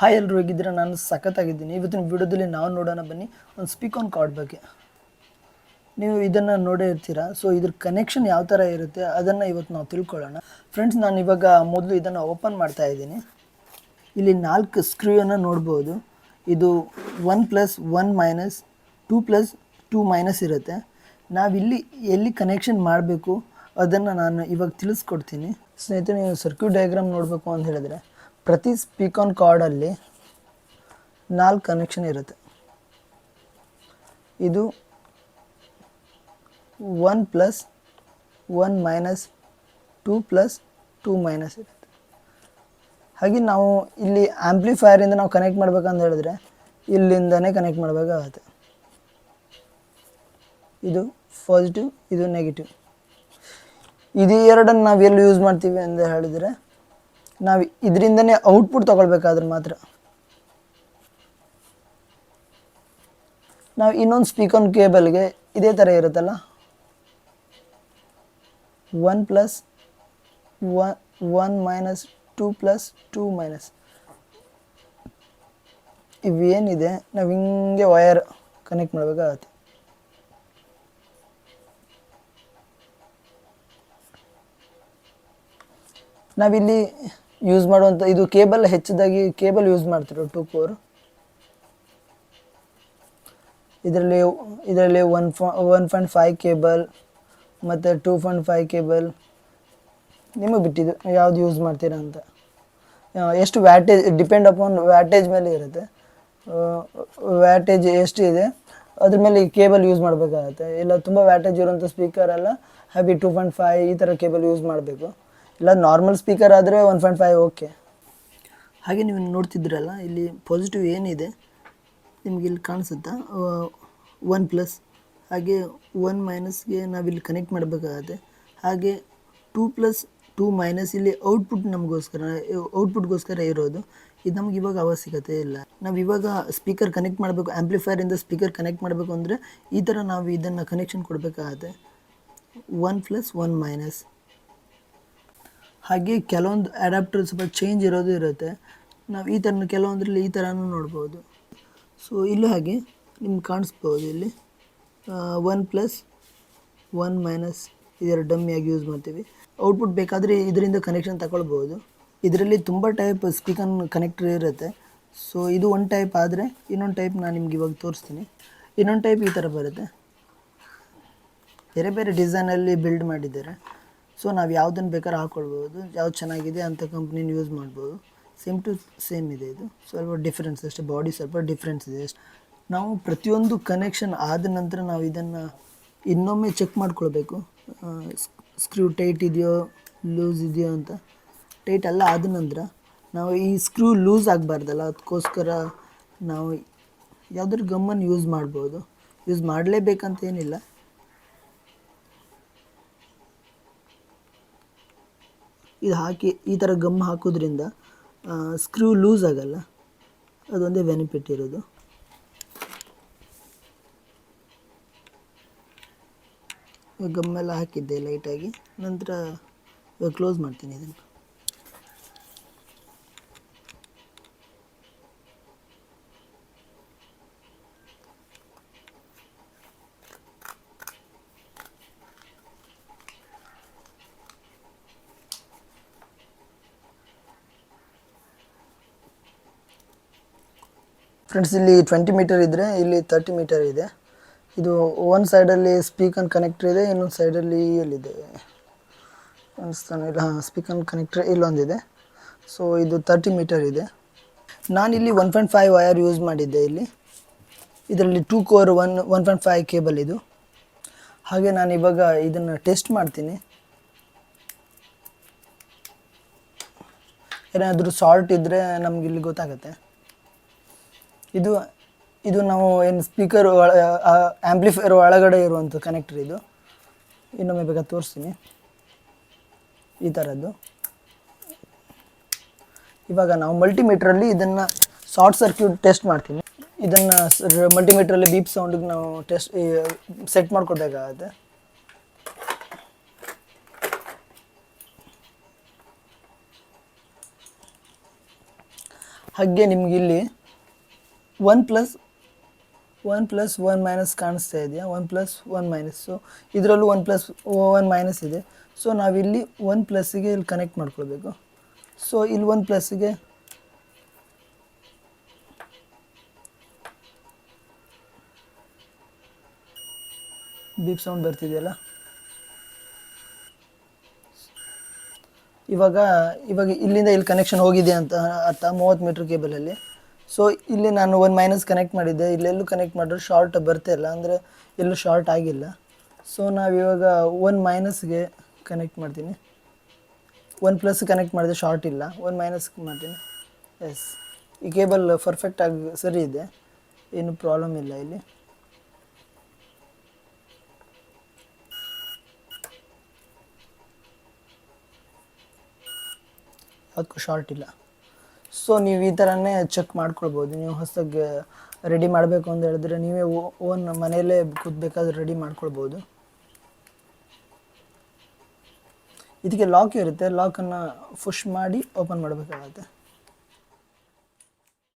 Hi ಎಲ್ಲರೂ ಹೇಗಿದ್ದೀರಾ? ನಾನು ಸಖತ್ತಾಗಿದ್ದೀನಿ. ಇವತ್ತಿನ ವಿಡಿಯೋದಲ್ಲಿ ನಾವು ನೋಡೋಣ ಬನ್ನಿ ಒಂದು ಸ್ಪೀಕಾನ್ ಕಾರ್ಡ್ ಬಗ್ಗೆ. ನೀವು ಇದನ್ನು ನೋಡೇ ಇರ್ತೀರಾ. ಸೊ ಇದ್ರ ಕನೆಕ್ಷನ್ ಯಾವ ಥರ ಇರುತ್ತೆ ಅದನ್ನು ಇವತ್ತು ನಾವು ತಿಳ್ಕೊಳ್ಳೋಣ. ಫ್ರೆಂಡ್ಸ್, ನಾನು ಇವಾಗ ಮೊದಲು ಇದನ್ನು ಓಪನ್ ಮಾಡ್ತಾ ಇದ್ದೀನಿ. ಇಲ್ಲಿ 4 ಸ್ಕ್ರೂವನ್ನು ನೋಡ್ಬೋದು. ಇದು 1+1 - 2+2 ಇರುತ್ತೆ. ನಾವಿಲ್ಲಿ ಎಲ್ಲಿ ಕನೆಕ್ಷನ್ ಮಾಡಬೇಕು ಅದನ್ನು ನಾನು ಇವಾಗ ತಿಳಿಸ್ಕೊಡ್ತೀನಿ. ಸ್ನೇಹಿತರೆ, ನೀವು ಸರ್ಕ್ಯೂಟ್ ಡಯಾಗ್ರಾಮ್ ನೋಡಬೇಕು ಅಂತ ಹೇಳಿದ್ರೆ ಪ್ರತಿ ಸ್ಪೀಕಾನ್ ಕಾರ್ಡಲ್ಲಿ 4 ಕನೆಕ್ಷನ್ ಇರುತ್ತೆ. ಇದು 1+1 - 2+2 ಇರುತ್ತೆ. ಹಾಗೆ ನಾವು ಇಲ್ಲಿ ಆಂಪ್ಲಿಫೈರಿಂದ ನಾವು ಕನೆಕ್ಟ್ ಮಾಡ್ಬೇಕಂತ ಹೇಳಿದ್ರೆ ಇಲ್ಲಿಂದನೇ ಕನೆಕ್ಟ್ ಮಾಡಬೇಕಾಗತ್ತೆ. ಇದು ಪಾಸಿಟಿವ್, ಇದು ನೆಗೆಟಿವ್. ಇದು ಎರಡನ್ನು ನಾವು ಎಲ್ಲಿ ಯೂಸ್ ಮಾಡ್ತೀವಿ ಅಂತ ಹೇಳಿದರೆ ನಾವು ಇದರಿಂದನೇ ಔಟ್ಪುಟ್ ತೊಗೊಳ್ಬೇಕಾದ್ರೆ ಮಾತ್ರ. ನಾವು ಇನ್ನೊಂದು ಸ್ಪೀಕರ್ ಕೇಬಲ್ಗೆ ಇದೇ ಥರ ಇರುತ್ತಲ್ಲ, 1+1 - 2+2 ಇವೇನಿದೆ ನಾವು ಹಿಂಗೆ ವಯರ್ ಕನೆಕ್ಟ್ ಮಾಡಬೇಕಾಗತ್ತೆ. ನಾವಿಲ್ಲಿ ಯೂಸ್ ಮಾಡುವಂಥ ಇದು ಕೇಬಲ್, ಹೆಚ್ಚದಾಗಿ ಕೇಬಲ್ ಯೂಸ್ ಮಾಡ್ತಿರೋ 2 ಕೋರ್. ಇದರಲ್ಲಿ 1.5 ಕೇಬಲ್ ಮತ್ತು 2.5 ಕೇಬಲ್. ನಿಮಗೆ ಬಿಟ್ಟಿದ್ದು ಯಾವುದು ಯೂಸ್ ಮಾಡ್ತೀರಾ ಅಂತ. ಎಷ್ಟು ವ್ಯಾಟೇಜ್ ಡಿಪೆಂಡ್ ಅಪಾನ್ ವ್ಯಾಟೇಜ್ ಮೇಲೆ ಇರುತ್ತೆ. ವ್ಯಾಟೇಜ್ ಎಷ್ಟು ಇದೆ ಅದ್ರ ಮೇಲೆ ಕೇಬಲ್ ಯೂಸ್ ಮಾಡಬೇಕಾಗತ್ತೆ. ಇಲ್ಲ ತುಂಬ ವ್ಯಾಟೇಜ್ ಇರೋಂಥ ಸ್ಪೀಕರೆಲ್ಲ ಹೆವಿ 2.5 ಈ ಥರ ಕೇಬಲ್ ಯೂಸ್ ಮಾಡಬೇಕು. ಇಲ್ಲ ನಾರ್ಮಲ್ ಸ್ಪೀಕರ್ ಆದರೆ 1.5 ಓಕೆ. ಹಾಗೆ ನೀವು ನೋಡ್ತಿದ್ರಲ್ಲ, ಇಲ್ಲಿ ಪಾಸಿಟಿವ್ ಏನಿದೆ ನಿಮ್ಗೆ ಇಲ್ಲಿ ಕಾಣಿಸುತ್ತಾ, 1+. ಹಾಗೆ 1- ನಾವಿಲ್ಲಿ ಕನೆಕ್ಟ್ ಮಾಡಬೇಕಾಗತ್ತೆ. ಹಾಗೆ 2+2 ಇಲ್ಲಿ ಔಟ್ಪುಟ್ಗೋಸ್ಕರ ಇರೋದು. ಇದು ನಮ್ಗೆ ಇವಾಗ ಅವಶ್ಯಕತೆ ಇಲ್ಲ. ನಾವು ಇವಾಗ ಸ್ಪೀಕರ್ ಕನೆಕ್ಟ್ ಮಾಡಬೇಕು, ಆ್ಯಂಪ್ಲಿಫೈರಿಂದ ಸ್ಪೀಕರ್ ಕನೆಕ್ಟ್ ಮಾಡಬೇಕು ಅಂದರೆ ಈ ಥರ ನಾವು ಇದನ್ನು ಕನೆಕ್ಷನ್ ಕೊಡಬೇಕಾಗತ್ತೆ, 1+1-. ಹಾಗೆ ಕೆಲವೊಂದು ಅಡ್ಯಾಪ್ಟರ್ ಸ್ವಲ್ಪ ಚೇಂಜ್ ಇರೋದು ಇರುತ್ತೆ. ನಾವು ಈ ಥರ ಕೆಲವೊಂದರಲ್ಲಿ ಈ ಥರನೂ ನೋಡ್ಬೋದು. ಸೊ ಇಲ್ಲೂ ಹಾಗೆ ನಿಮ್ಗೆ ಕಾಣಿಸ್ಬೋದು. ಇಲ್ಲಿ 1+1- ಇದೆರಡು ಡಮ್ಮಿಯಾಗಿ ಯೂಸ್ ಮಾಡ್ತೀವಿ. ಔಟ್ಪುಟ್ ಬೇಕಾದರೆ ಇದರಿಂದ ಕನೆಕ್ಷನ್ ತಗೊಳ್ಬೋದು. ಇದರಲ್ಲಿ ತುಂಬ ಟೈಪ್ ಸ್ಪೀಕರ್ ಕನೆಕ್ಟರ್ ಇರುತ್ತೆ. ಸೊ ಇದು ಒಂದು ಟೈಪ್ ಆದರೆ ಇನ್ನೊಂದು ಟೈಪ್ ನಾನು ನಿಮ್ಗೆ ಇವಾಗ ತೋರಿಸ್ತೀನಿ. ಇನ್ನೊಂದು ಟೈಪ್ ಈ ಥರ ಬರುತ್ತೆ. ಬೇರೆ ಬೇರೆ ಡಿಸೈನಲ್ಲಿ ಬಿಲ್ಡ್ ಮಾಡಿದ್ದಾರೆ. ಸೊ ನಾವು ಯಾವುದನ್ನು ಬೇಕಾದ್ರೂ ಹಾಕ್ಕೊಳ್ಬೋದು. ಯಾವ್ದು ಚೆನ್ನಾಗಿದೆ ಅಂಥ ಕಂಪ್ನಿನ ಯೂಸ್ ಮಾಡ್ಬೋದು. ಸೇಮ್ ಟು ಸೇಮ್ ಇದೆ. ಇದು ಸ್ವಲ್ಪ ಡಿಫ್ರೆನ್ಸ್ ಅಷ್ಟೇ, ಬಾಡಿ ಸ್ವಲ್ಪ ಡಿಫ್ರೆನ್ಸ್ ಇದೆ ಅಷ್ಟೇ. ನಾವು ಪ್ರತಿಯೊಂದು ಕನೆಕ್ಷನ್ ಆದ ನಂತರ ನಾವು ಇದನ್ನು ಇನ್ನೊಮ್ಮೆ ಚೆಕ್ ಮಾಡ್ಕೊಳ್ಬೇಕು. ಸ್ಕ್ರೂ ಟೈಟ್ ಇದೆಯೋ ಲೂಸ್ ಇದೆಯೋ ಅಂತ. ಟೈಟ್ ಎಲ್ಲ ಆದ ನಂತರ ನಾವು ಈ ಸ್ಕ್ರೂ ಲೂಸ್ ಆಗಬಾರ್ದಲ್ಲ, ಅದಕ್ಕೋಸ್ಕರ ನಾವು ಯಾವುದಾದ್ರು ಗಮ್ಮನ್ನು ಯೂಸ್ ಮಾಡ್ಬೋದು. ಯೂಸ್ ಮಾಡಲೇಬೇಕಂತ ಏನಿಲ್ಲ. ಇದು ಹಾಕಿ ಈ ಥರ ಗಮ್ ಹಾಕೋದ್ರಿಂದ ಸ್ಕ್ರೂ ಲೂಸ್ ಆಗಲ್ಲ. ಅದೊಂದೇ ಬೆನಿಫಿಟ್ ಇರೋದು. ಗಮ್ಮೆಲ್ಲ ಹಾಕಿದ್ದೆ ಲೈಟಾಗಿ. ನಂತರ ಇವಾಗ ಕ್ಲೋಸ್ ಮಾಡ್ತೀನಿ ಇದನ್ನು. ಫ್ರೆಂಡ್ಸ್, ಇಲ್ಲಿ 20 ಮೀಟರ್ ಇದ್ದರೆ ಇಲ್ಲಿ 30 ಮೀಟರ್ ಇದೆ. ಇದು ಒಂದು ಸೈಡಲ್ಲಿ ಸ್ಪೀಕರ್ ಕನೆಕ್ಟರ್ ಇದೆ, ಇನ್ನೊಂದು ಸೈಡಲ್ಲಿ ಎಲ್ಲಿದೆ ಅನಿಸ್ತಾನೆ ಇಲ್ಲ. Speaker connector ಇಲ್ಲೊಂದಿದೆ. ಸೊ ಇದು 30 ಮೀಟರ್ ಇದೆ. ನಾನಿಲ್ಲಿ 1.5 ವಯರ್ ಯೂಸ್ ಮಾಡಿದ್ದೆ. ಇದರಲ್ಲಿ 2 ಕೋರ್ 1.5 ಕೇಬಲ್ ಇದು. ಹಾಗೆ ನಾನು ಇವಾಗ ಇದನ್ನು ಟೆಸ್ಟ್ ಮಾಡ್ತೀನಿ. ಏನಾದರೂ ಸಾಲ್ಟ್ ಇದ್ದರೆ ನಮಗಿಲ್ಲಿ ಗೊತ್ತಾಗುತ್ತೆ. ಇದು ನಾವು ಏನು ಸ್ಪೀಕರ್ ಆ್ಯಂಪ್ಲಿಫೈಯರ್ ಒಳಗಡೆ ಇರುವಂಥ ಕನೆಕ್ಟರ್ ಇದು. ಇನ್ನೊಮ್ಮೆ ಬೇಕಾದ್ರೆ ತೋರಿಸ್ತೀನಿ ಈ ಥರದ್ದು. ಇವಾಗ ನಾವು ಮಲ್ಟಿಮೀಟ್ರಲ್ಲಿ ಇದನ್ನು ಶಾರ್ಟ್ ಸರ್ಕ್ಯೂಟ್ ಟೆಸ್ಟ್ ಮಾಡ್ತೀನಿ. ಇದನ್ನು ಮಲ್ಟಿಮೀಟ್ರಲ್ಲಿ ಬೀಪ್ ಸೌಂಡಿಗೆ ನಾವು ಸೆಟ್ ಮಾಡ್ಕೊಳ್ಬೇಕಾಗತ್ತೆ. ಹಾಗೆ ನಿಮ್ಗೆ ಇಲ್ಲಿ 1+1 ಕಾಣಿಸ್ತಾ ಇದೆಯಾ, 1+1 ಸೊ ಇದರಲ್ಲೂ 1+1 ಇದೆ. ಸೊ ನಾವಿಲ್ಲಿ 1+ಗೆ ಇಲ್ಲಿ ಕನೆಕ್ಟ್ ಮಾಡ್ಕೊಳ್ಬೇಕು. ಸೊ ಇಲ್ಲಿ 1+ಗೆ ಬೀಪ್ ಸೌಂಡ್ ಬರ್ತಿದೆಯಲ್ಲ. ಇವಾಗ ಇಲ್ಲಿಂದ ಇಲ್ಲಿ ಕನೆಕ್ಷನ್ ಹೋಗಿದೆ ಅಂತ ಅರ್ಥ, 30 ಮೀಟ್ರ್ ಕೇಬಲಲ್ಲಿ. ಸೊ ಇಲ್ಲಿ ನಾನು 1- ಕನೆಕ್ಟ್ ಮಾಡಿದ್ದೆ, ಇಲ್ಲೆಲ್ಲೂ ಕನೆಕ್ಟ್ ಮಾಡಿದ್ರೆ ಶಾರ್ಟ್ ಬರ್ತಾ ಇಲ್ಲ, ಅಂದರೆ ಎಲ್ಲೂ ಶಾರ್ಟ್ ಆಗಿಲ್ಲ. ಸೊ ನಾವಿವಾಗ 1- ಕನೆಕ್ಟ್ ಮಾಡ್ತೀನಿ. 1+ ಕನೆಕ್ಟ್ ಮಾಡಿದೆ, ಶಾರ್ಟ್ ಇಲ್ಲ. 1- ಮಾಡ್ತೀನಿ. ಎಸ್, ಈ ಕೇಬಲ್ ಪರ್ಫೆಕ್ಟಾಗಿ ಸರಿ ಇದೆ, ಏನು ಪ್ರಾಬ್ಲಮ್ ಇಲ್ಲ ಇಲ್ಲಿ. ಅದಕ್ಕೂ ಶಾರ್ಟ್ ಇಲ್ಲ. ಸೊ ನೀವು ಈ ಥರನೇ ಚೆಕ್ ಮಾಡ್ಕೊಳ್ಬೋದು. ನೀವು ಹೊಸದಾಗಿ ರೆಡಿ ಮಾಡಬೇಕು ಅಂತ ಹೇಳಿದ್ರೆ ನೀವೇ ಓನ್ ಮನೆಯಲ್ಲೇ ಕೂತ್ಬೇಕಾದ್ರೆ ರೆಡಿ ಮಾಡ್ಕೊಳ್ಬೋದು. ಇದಕ್ಕೆ ಲಾಕ್ ಇರುತ್ತೆ, ಲಾಕನ್ನು ಪುಷ್ ಮಾಡಿ ಓಪನ್ ಮಾಡಬೇಕಾಗತ್ತೆ.